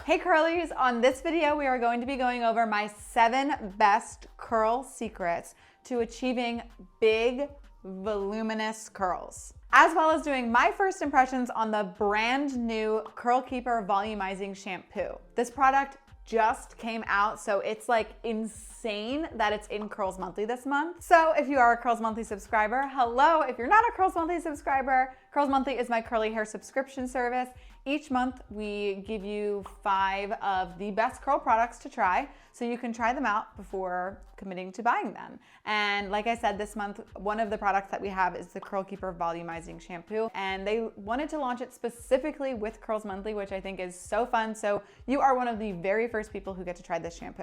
Hey curlies, on this video we are going to be going over my 7 best curl secrets to achieving big, voluminous curls, as well as doing my first impressions on the brand new CurlKeeper Volumizing Shampoo. This product just came out, so it's like insane that it's in Curls Monthly this month. So if you are a Curls Monthly subscriber, hello. If you're not a Curls Monthly subscriber, Curls Monthly is my curly hair subscription service. Each month we give you 5 of the best curl products to try, so you can try them out before committing to buying them. And like I said, this month, one of the products that we have is the CurlKeeper Volumizing Shampoo, and they wanted to launch it specifically with Curls Monthly, which I think is so fun. So you are one of the very first people who get to try this shampoo.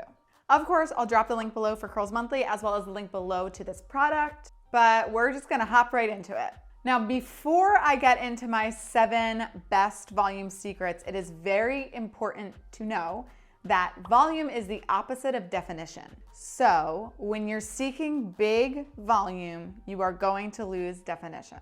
Of course, I'll drop the link below for Curls Monthly, as well as the link below to this product, but we're just gonna hop right into it. Now, before I get into my 7 best volume secrets, it is very important to know that volume is the opposite of definition. So when you're seeking big volume, you are going to lose definition.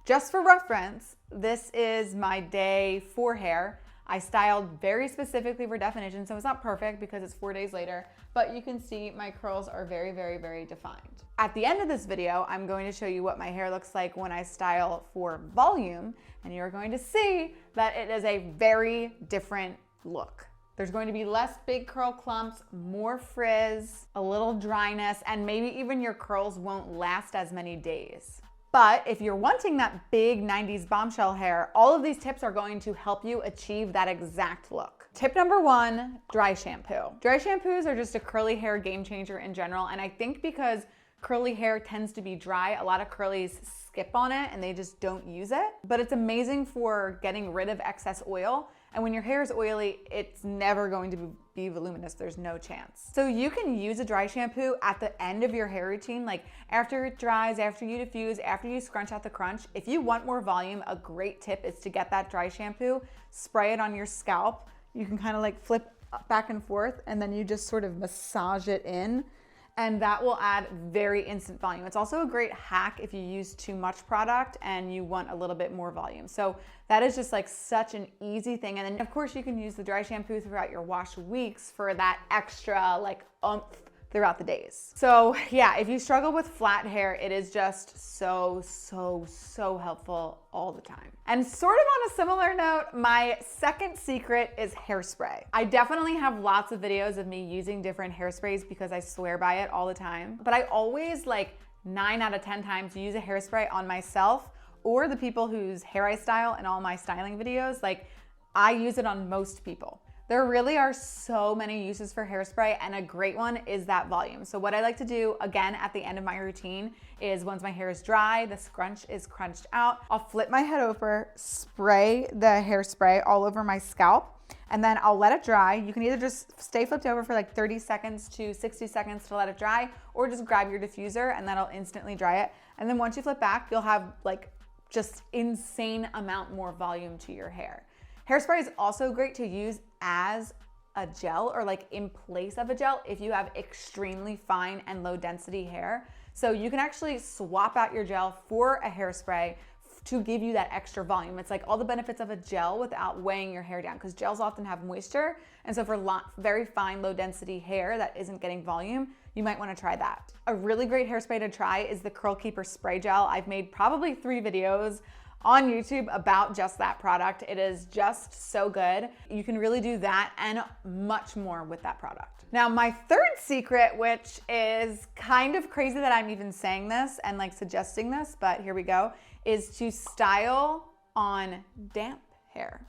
Just for reference, this is my day 4 hair. I styled very specifically for definition, so it's not perfect because it's 4 days later, but you can see my curls are very, very, very defined. At the end of this video, I'm going to show you what my hair looks like when I style for volume, and you're going to see that it is a very different look. There's going to be less big curl clumps, more frizz, a little dryness, and maybe even your curls won't last as many days. But if you're wanting that big 90s bombshell hair, all of these tips are going to help you achieve that exact look. Tip number 1, dry shampoo. Dry shampoos are just a curly hair game changer in general, and I think because curly hair tends to be dry, a lot of curlies skip on it and they just don't use it. But it's amazing for getting rid of excess oil. And when your hair is oily, it's never going to be voluminous. There's no chance. So you can use a dry shampoo at the end of your hair routine, like after it dries, after you diffuse, after you scrunch out the crunch. If you want more volume, a great tip is to get that dry shampoo, spray it on your scalp. You can kind of like flip back and forth, and then you just sort of massage it in, and that will add very instant volume. It's also a great hack if you use too much product and you want a little bit more volume. So that is just like such an easy thing. And then of course you can use the dry shampoo throughout your wash weeks for that extra like oomph throughout the days. So yeah, if you struggle with flat hair, it is just so helpful all the time. And sort of on a similar note, my second secret is hairspray. I definitely have lots of videos of me using different hairsprays because I swear by it all the time. But I always, like 9 out of 10 times, use a hairspray on myself or the people whose hair I style in all my styling videos. Like, I use it on most people. There really are so many uses for hairspray, and a great one is that volume. So what I like to do, again, at the end of my routine is once my hair is dry, the scrunch is crunched out, I'll flip my head over, spray the hairspray all over my scalp, and then I'll let it dry. You can either just stay flipped over for like 30 seconds to 60 seconds to let it dry, or just grab your diffuser and that'll instantly dry it. And then once you flip back, you'll have like just insane amount more volume to your hair. Hairspray is also great to use as a gel or like in place of a gel if you have extremely fine and low density hair. So you can actually swap out your gel for a hairspray to give you that extra volume. It's like all the benefits of a gel without weighing your hair down, because gels often have moisture. And so for very fine, low density hair that isn't getting volume, you might want to try that. A really great hairspray to try is the CurlKeeper Spray Gel. I've made probably 3 videos on YouTube about just that product. It is just so good. You can really do that and much more with that product. Now, my third secret, which is kind of crazy that I'm even saying this and like suggesting this, but here we go, is to style on damp hair.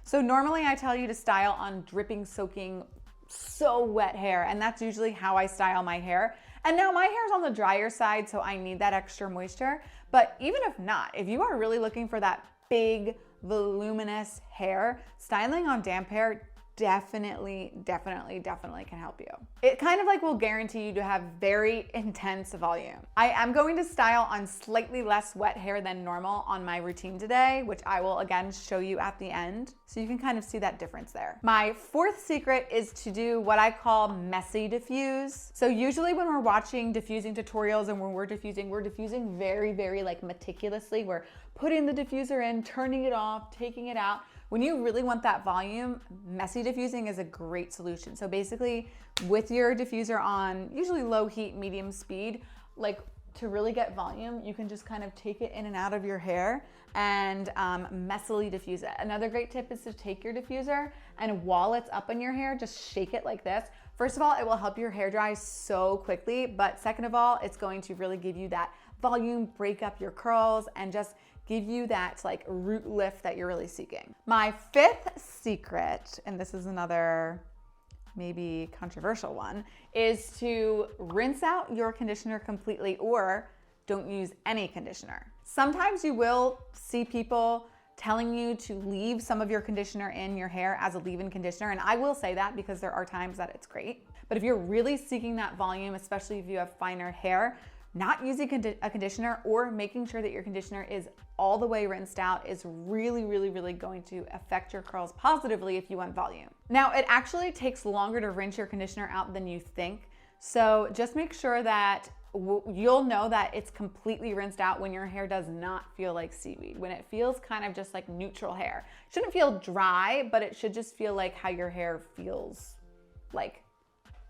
So normally I tell you to style on dripping, soaking, so wet hair, and that's usually how I style my hair. And now my hair's on the drier side, so I need that extra moisture. But even if not, if you are really looking for that big, voluminous hair, styling on damp hair definitely can help you. It kind of like will guarantee you to have very intense volume. I am going to style on slightly less wet hair than normal on my routine today, which I will again show you at the end, so you can kind of see that difference there. My fourth secret is to do what I call messy diffuse. So usually when we're watching diffusing tutorials and when we're diffusing very like meticulously. We're putting the diffuser in, turning it off, taking it out. when you really want that volume, messy diffusing is a great solution. So basically with your diffuser on usually low heat, medium speed, like to really get volume, you can just kind of take it in and out of your hair and messily diffuse it. Another great tip is to take your diffuser and while it's up in your hair, just shake it like this. First of all, it will help your hair dry so quickly, but second of all, it's going to really give you that volume, break up your curls, and just give you that like root lift that you're really seeking. My fifth secret, and this is another maybe controversial one, is to rinse out your conditioner completely or don't use any conditioner. Sometimes you will see people telling you to leave some of your conditioner in your hair as a leave-in conditioner, and I will say that because there are times that it's great. But if you're really seeking that volume, especially if you have finer hair, not using a conditioner or making sure that your conditioner is all the way rinsed out is really, really, really going to affect your curls positively if you want volume. Now, it actually takes longer to rinse your conditioner out than you think. So just make sure that you'll know that it's completely rinsed out when your hair does not feel like seaweed, when it feels kind of just like neutral hair. It shouldn't feel dry, but it should just feel like how your hair feels like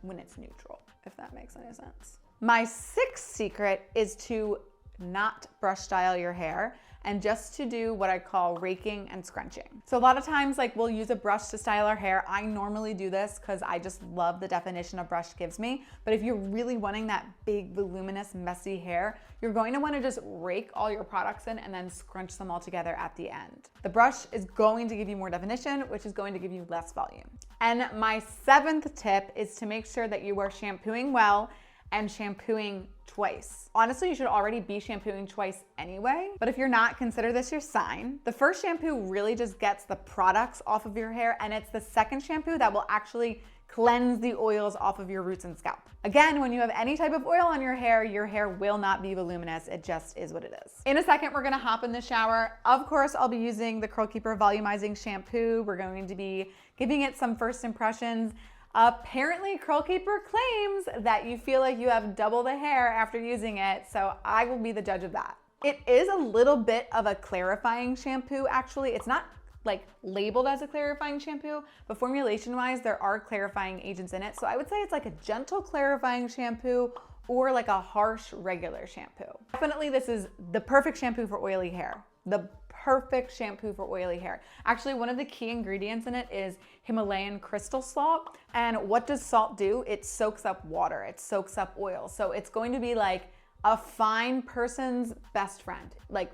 when it's neutral, if that makes any sense. My sixth secret is to not brush style your hair and just to do what I call raking and scrunching. So a lot of times like we'll use a brush to style our hair. I normally do this because I just love the definition a brush gives me. But if you're really wanting that big, voluminous, messy hair, you're going to want to just rake all your products in and then scrunch them all together at the end. The brush is going to give you more definition, which is going to give you less volume. And my seventh tip is to make sure that you are shampooing well and shampooing twice. Honestly, you should already be shampooing twice anyway, but if you're not, consider this your sign. The first shampoo really just gets the products off of your hair, and it's the second shampoo that will actually cleanse the oils off of your roots and scalp. Again, when you have any type of oil on your hair will not be voluminous. It just is what it is. In a second, we're gonna hop in the shower. Of course, I'll be using the CurlKeeper Volumizing Shampoo. We're going to be giving it some first impressions. Apparently, CurlKeeper claims that you feel like you have double the hair after using it, so I will be the judge of that. It is a little bit of a clarifying shampoo, actually. It's not like labeled as a clarifying shampoo, but formulation-wise, there are clarifying agents in it. So I would say it's like a gentle clarifying shampoo or like a harsh regular shampoo. Definitely, this is the perfect shampoo for oily hair. The perfect shampoo for oily hair. Actually, one of the key ingredients in it is Himalayan crystal salt. And what does salt do? It soaks up water, it soaks up oil. So it's going to be like a fine person's best friend, like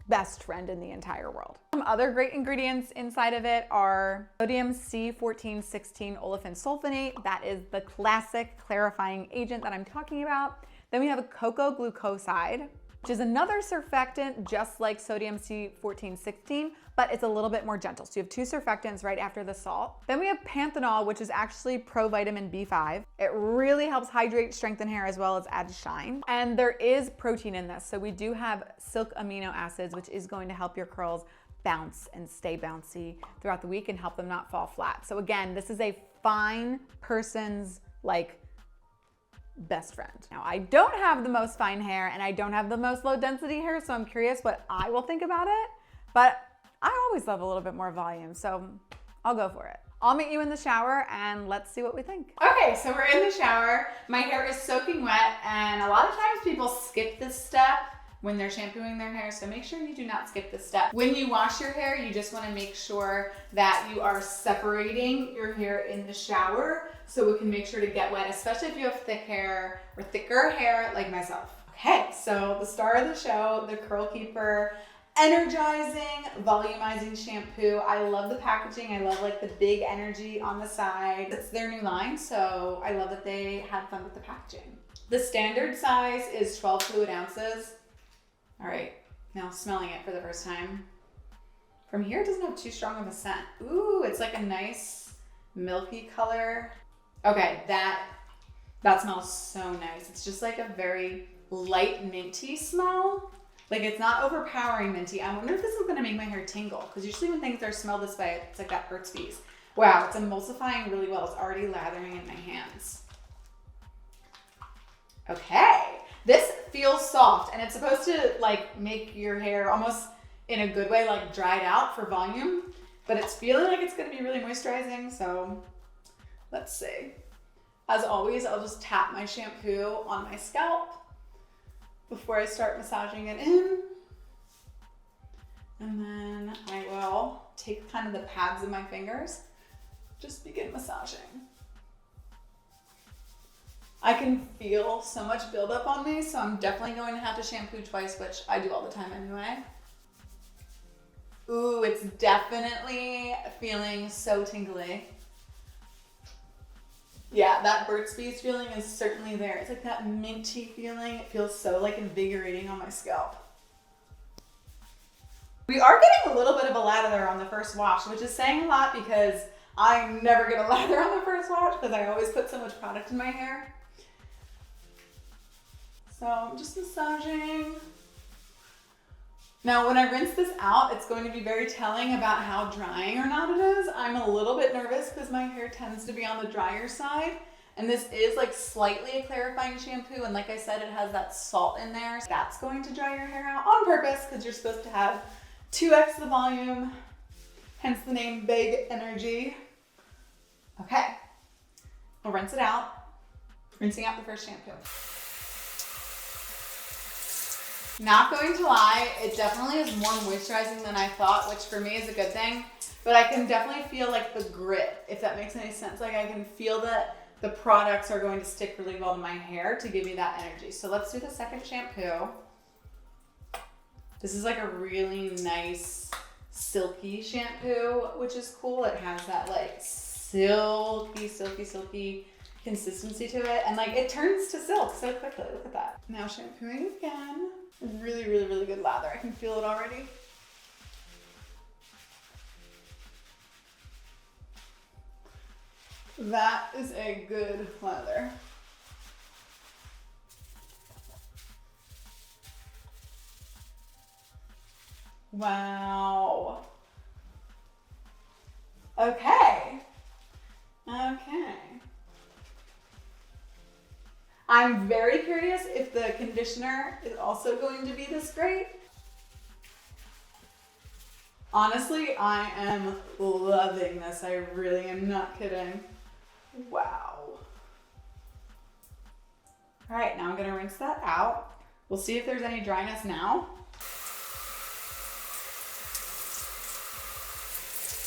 best friend in the entire world. Some other great ingredients inside of it are sodium C1416 olefin sulfonate. That is the classic clarifying agent that I'm talking about. Then we have a cocoa glucoside, which is another surfactant just like sodium C1416, but it's a little bit more gentle. So you have two surfactants right after the salt. Then we have panthenol, which is actually provitamin B5. It really helps hydrate, strengthen hair, as well as add shine. And there is protein in this. So we do have silk amino acids, which is going to help your curls bounce and stay bouncy throughout the week and help them not fall flat. So again, this is a fine person's like best friend. Now, I don't have the most fine hair and I don't have the most low density hair, so I'm curious what I will think about it, but I always love a little bit more volume, so I'll go for it. I'll meet you in the shower and let's see what we think. Okay, so we're in the shower. My hair is soaking wet, and a lot of times people skip this step when they're shampooing their hair, so make sure you do not skip this step. When you wash your hair, you just wanna make sure that you are separating your hair in the shower so it can make sure to get wet, especially if you have thick hair or thicker hair like myself. Okay, so the star of the show, the CurlKeeper Energizing Volumizing Shampoo. I love the packaging. I love like the big energy on the side. It's their new line, so I love that they had fun with the packaging. The standard size is 12 fluid ounces. All right, now smelling it for the first time. From here, it doesn't have too strong of a scent. Ooh, it's like a nice milky color. Okay, that smells so nice. It's just like a very light minty smell. Like it's not overpowering minty. I wonder if this is gonna make my hair tingle, because usually when things are smelled this way, it's like that hurts bees. Wow, it's emulsifying really well. It's already lathering in my hands. Okay, this feels soft, and it's supposed to like make your hair almost in a good way like dried out for volume. but it's feeling like it's gonna be really moisturizing, so let's see. As always, I'll just tap my shampoo on my scalp before I start massaging it in. And then I will take kind of the pads of my fingers, just begin massaging. I can feel so much buildup on these, so I'm definitely going to have to shampoo twice, which I do all the time anyway. Ooh, it's definitely feeling so tingly. Yeah, that Burt's Bees feeling is certainly there. It's like that minty feeling. It feels so like invigorating on my scalp. We are getting a little bit of a lather on the first wash, which is saying a lot because I never get a lather on the first wash because I always put so much product in my hair. So I'm just massaging. Now, when I rinse this out, it's going to be very telling about how drying or not it is. I'm a little bit nervous because my hair tends to be on the drier side. And this is like slightly a clarifying shampoo. And like I said, it has that salt in there. So that's going to dry your hair out on purpose because you're supposed to have 2x the volume, hence the name Big Energy. Okay, I'll rinse it out. Rinsing out the first shampoo. Not going to lie, it definitely is more moisturizing than I thought, which for me is a good thing. But I can definitely feel like the grit, if that makes any sense. Like I can feel that the products are going to stick really well to my hair to give me that energy. So let's do the second shampoo. This is like a really nice silky shampoo, which is cool. It has that like silky consistency to it. And like it turns to silk so quickly. Look at that. Now shampooing again. Really good lather. I can feel it already. That is a good lather. Wow. Okay. I'm very curious if the conditioner is also going to be this great. Honestly, I am loving this. I really am not kidding. Wow. All right, now I'm gonna rinse that out. We'll see if there's any dryness now.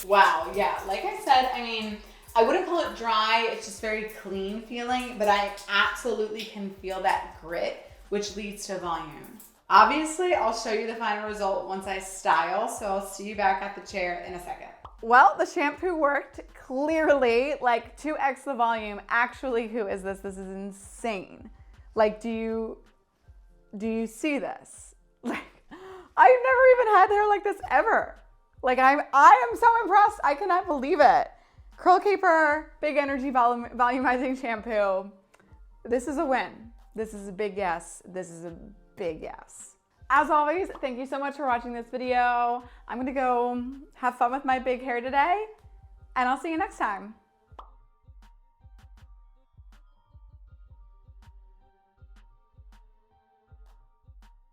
Wow, yeah, like I said, I mean, I wouldn't call it dry, it's just very clean feeling, but I absolutely can feel that grit, which leads to volume. Obviously, I'll show you the final result once I style, so I'll see you back at the chair in a second. Well, the shampoo worked clearly, like 2x the volume. Actually, who is this? This is insane. Like, do you see this? Like, I've never even had hair like this ever. Like, I am so impressed. I cannot believe it. CurlKeeper Big Energy Volumizing Shampoo. This is a win. This is a big yes. This is a big yes. As always, thank you so much for watching this video. I'm gonna go have fun with my big hair today, and I'll see you next time.